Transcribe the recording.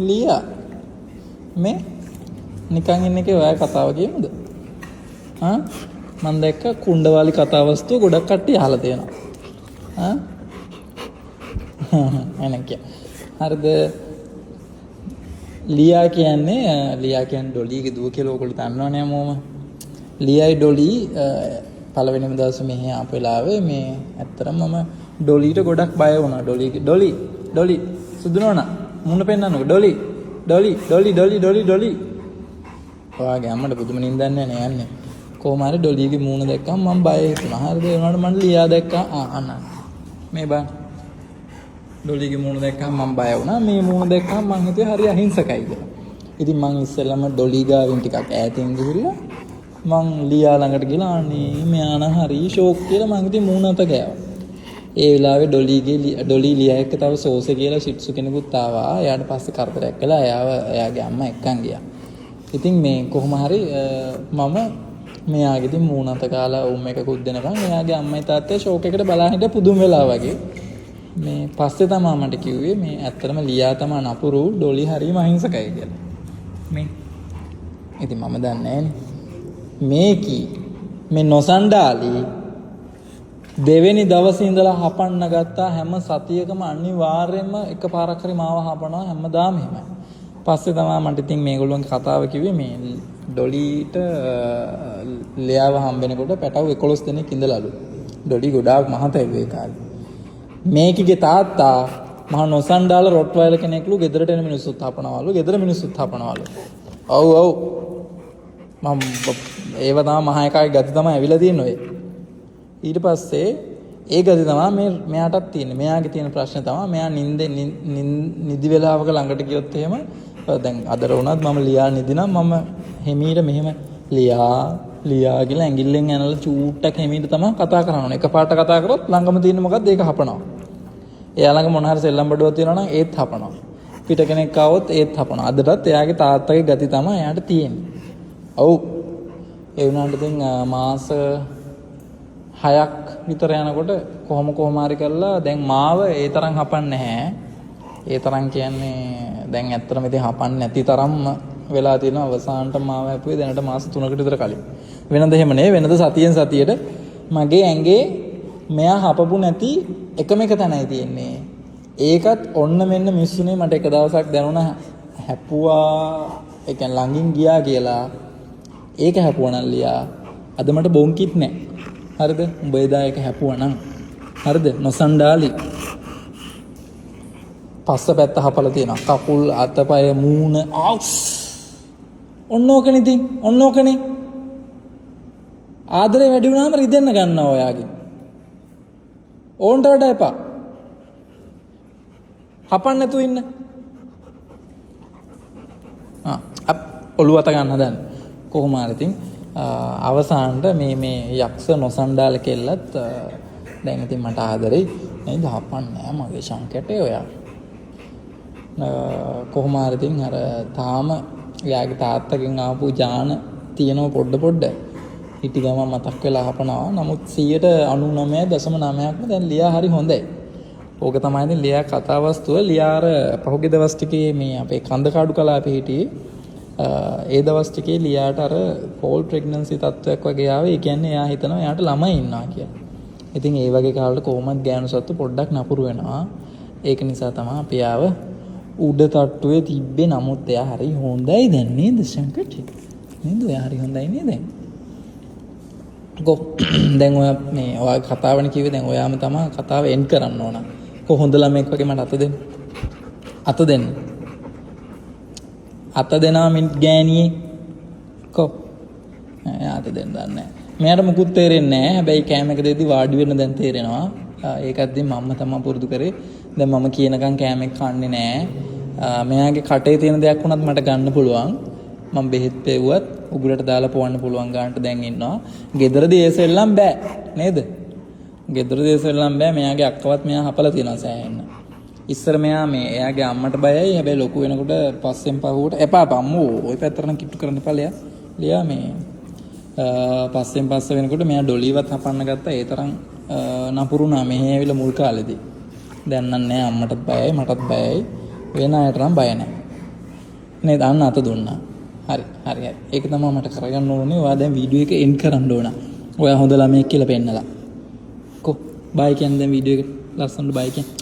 ලියා මේ නිකන් ඉන්න එකේ ඔයා කතාව කියමුද? මම දැක්ක කුණ්ඩවාලි කතා වස්තුව ගොඩක් කට්ටිය අහලා තියෙනවා. එහෙනම් කිය. හරිද? ලියා කියන්නේ ඩොලිගේ දුව කියලා ඔයගොල්ලෝ දන්නවනේ මොම. ලියයි ඩොලි පළවෙනිම දවසේ මෙහි ආපු වෙලාවේ මේ ඇත්තටම මම ඩොලිට ගොඩක් බය වුණා. ඩොලි සුදුනෝනා මුණ පෙන්නන්නකො ඩොලි ඔයාගේ අම්මට පුදුම නින්දන්නේ නැහැ යන්නේ. කොහොම හරි ඩොලිගේ මූණ දැක්කම මම බය හිතුණා. හරිද? ඒ වුණාට මම ලියා දැක්කා අන්න මේ බං ඩොලිගේ මූණ දැක්කම මම බය වුණා. මේ මූණ දැක්කම මං හිතුවේ හරි අහිංසකයි කියලා. ඉතින් මං ඉස්සෙල්ලාම ඩොලි ගාවින් ටිකක් ඈතින් ගිහිල්ලා මං ලියා ළඟට ගිහලා අනේ මෙයා නම් හරි ෂෝක් කියලා මං ඉතින් මූණ අත ගෑවා. ඒ වෙලාවේ ඩොලි ලියා එක්ක තව සෝසේ කියලා ෂිට්සු කෙනෙකුත් ආවා. එයාට පස්සේ කරදරයක් කළා. එයාගේ අම්මා එක්කන් ගියා. ඉතින් මේ කොහොම හරි මම මෙයාගේ ඉතින් මූණ අත කාලා එකකුත් දෙනකන් එයාගේ අම්මයි තාත්තයි ෂෝක් එකට බලා හිටිය පුදුම වෙලා වගේ. මේ පස්සේ තමයි මට කිව්වේ මේ ඇත්තටම ලියා තමයි නපුරු ඩොලි හරිම අහිංසකයි කියලා. මේ ඉතින් මම දන්නේ නෑනේ මේ නොසන්ඩාලි දෙවෙනි දවසේ ඉඳලා හපන්න ගත්තා. හැම සතියකම අනිවාර්යයෙන්ම එකපාරක් හරි මාව හපනවා හැමදාම එහෙමයි. පස්සේ තමයි මට ඉතින් මේගොල්ලෝගේ කතාව කිව්වේ මේ ඩොලිට ලියාව හම්බෙනකොට පැටව 11 දෙනෙක් ඉඳලාලු. ඩොලි ගොඩාක් මහතයි ඒ කාලේ. මේකගේ තාත්තා මහ නොසන්ඩාල රොට්වයිලර් කෙනෙක්ලු ගෙදරට එන මිනිස්සුත් හපනවලු. ගෙදර මිනිස්සුත් හපනවලු. ඔව් මම ඒව තමයි මහ එකගේ ගති තමයි ඇවිල්ලා තියෙන්නේ ඔය. ඊට පස්සේ ඒ ගති තමයි මෙයාටත් තියෙන්නේ. මෙයාගේ තියෙන ප්‍රශ්නේ තමයි මෙයා නිදි වෙලාවක ළඟට ගියොත් එහෙම දැන් අදර වුණත් මම ලියා නිදිනම් මම හිමීට මෙහෙම ලියා කියලා ඇඟිල්ලෙන් ඇනලා චූට්ටක් හිමීට තමයි කතා කරනවා. එකපාරට කතා කරොත් ළඟම තියෙන මොකද්ද ඒක හපනවා. එයා ළඟ මොන හරි සෙල්ලම් බඩුවක් තියෙනවා නම් ඒත් හපනවා. පිට කෙනෙක් ආවොත් ඒත් හපනවා. අදටත් එයාගේ තාත්තගේ ගති තමයි එයාට තියෙන්නේ. ඔව් ඒ වුණාට ඉතින් මාස 6ක් විතර යනකොට කොහොම හරි කරලා දැන් මාව ඒ තරම් හපන්නේ නැහැ. ඒ තරම් කියන්නේ දැන් ඇත්තටම ඉතින් හපන්නේ නැති තරම්ම වෙලා තියෙනවා. අවසානට මාව හැපුවේ දැනට මාස 3කට විතර කලින්. වෙනද එහෙම නේ. වෙනද සතියෙන් සතියට මගේ ඇඟේ මෙයා හපපු නැති එකම එක තැනයි තියෙන්නේ. ඒකත් ඔන්න මෙන්න මිස්සුනේ මට එක දවසක් දැනුණා හැපුවා ඒ කියන්නේ ළඟින් ගියා කියලා. ඒක හැපුවා නම් ලියා අද මට බොන්කිත් නැහැ. හරිද? උඹ එදා එක හැපුවා නම් හරිද? නොසන්ඩාලි පස්ස පැත්ත හපලා තියෙනවා. කකුල් අතපය මූණ ඔන්න ඕකනේ. ආදරේ වැඩි වුණාම රිදෙන්න ගන්නවා ඔයාගේ. ඕන්ට වඩා එපා. හපන්න නැතුව ඉන්න. ඔළුව අත ගන්න හදන්න. කොහොම හරි ඉතින් අවසානට මේ යක්ෂ නොසන්ඩාල කෙල්ලත් දැන් ඉතින් මට ආදරේ නේද හපන්නේ මගේ ශංකටේ ඔයා. කොහොම හරි ඉතින් අර තාම එයාගේ තාත්තගෙන් ආපු ජාන තියෙනව පොඩ්ඩ හිටි ගම මතක් වෙලා හපනවා. නමුත් 99.9%ක්ම දැන් ලියා හරි හොඳයි. ඕක තමයි ඉතින් ලියා කතාවස්තුව. ලියා අර පහුගිය දවස් ටිකේ මේ අපේ කන්දකාඩු කලාපේ හිටියේ ඒ දවස් ටිකේ ලියාට අර ෆෝල් ප්‍රෙග්නන්සි තත්ත්වයක් වගේ ආවේ. ඒ කියන්නේ එයා හිතනවා එයාට ළමයි ඉන්නවා කියලා. ඉතින් ඒ වගේ කාලවල කොහොමද ගෑනු සත්තු පොඩ්ඩක් නපුරු වෙනවා. ඒක නිසා තමයි අපි ආව උඩ තට්ටුවේ තිබ්බේ. නමුත් එයා හරි හොඳයි දැන් නේද ශංකට්? නේද? එයා හරි හොඳයි නේද දැන්? දැන් ඔයා කතාවනේ කිව්වේ දැන් ඔයාම තමයි කතාව එන්ඩ් කරන්න ඕන. හොඳ ළමෙක් වගේ මට අත දෙන්න. අත දෙනා මිනිත් ගෑණියේ අත දෙන්න දන්නේ නැහැ. මෙයාට මුකුත් තේරෙන්නේ නැහැ. හැබැයි කෑම එක දෙද්දි වාඩි වෙන්න දැන් තේරෙනවා. ඒකත් ඉතින් මම තමයි පුරුදු කරේ. දැන් මම කියනකම් කෑම එක කන්නේ නැහැ. මෙයාගේ කටේ තියෙන දෙයක් වුණත් මට ගන්න පුළුවන්. මම බෙහෙත් පෙව්වත් උගුරට දාලා පොවන්න පුළුවන් ගන්නට දැන් ඉන්නවා. ගෙදරදී ඒ සෙල්ලම් බෑ නේද? ගෙදරදී ඒ සෙල්ලම් බෑ. මෙයාගේ අක්කවත් මෙයා හපලා තියෙනවා සෑහෙන්න. ඉස්සර මෙයා එයාගේ අම්මට බයයි. හැබැයි ලොකු වෙනකොට පස්සෙන් පහුවට එපා අම්මෝ ওই පැත්තට නම් කිට්ටු කරන්න එපා ලියා පස්සෙන් පස්ස වෙනකොට මෙයා ඩොලිවත් හපන්න ගත්තා. ඒ තරම් නපුරුණා මෙහෙ ඇවිල්ලා මුල් කාලෙදී. දැන් නම් නෑ අම්මටත් බයයි මටත් බයයි. වෙන අයට නම් බය නැහැ. නේද? අන්න අත දුන්නා. හරි හරි හරි. ඒක තමයි මට කරගන්න ඕනේ. ඔයා දැන් වීඩියෝ එක එන්ඩ් කරන්න ඕන. ඔයා හොඳ ළමයෙක් කියලා පෙන්නලා. බයි කියන්නේ දැන් වීඩියෝ එක ලස්සනට බයි කියන්නේ.